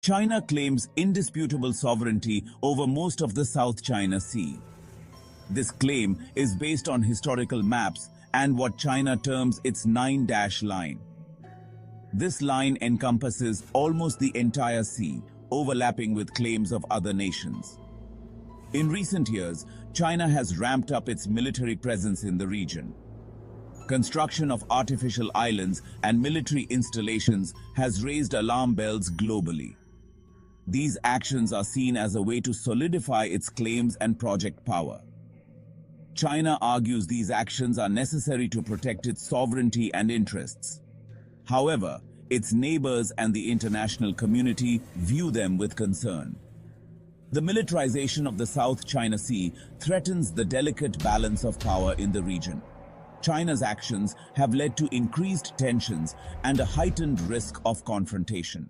China claims indisputable sovereignty over most of the South China Sea. This claim is based on historical maps and what China terms its 9-dash line. This line encompasses almost the entire sea, overlapping with claims of other nations. In recent years, China has ramped up its military presence in the region. Construction of artificial islands and military installations has raised alarm bells globally. These actions are seen as a way to solidify its claims and project power. China argues these actions are necessary to protect its sovereignty and interests. However, its neighbors and the international community view them with concern. The militarization of the South China Sea threatens the delicate balance of power in the region. China's actions have led to increased tensions and a heightened risk of confrontation.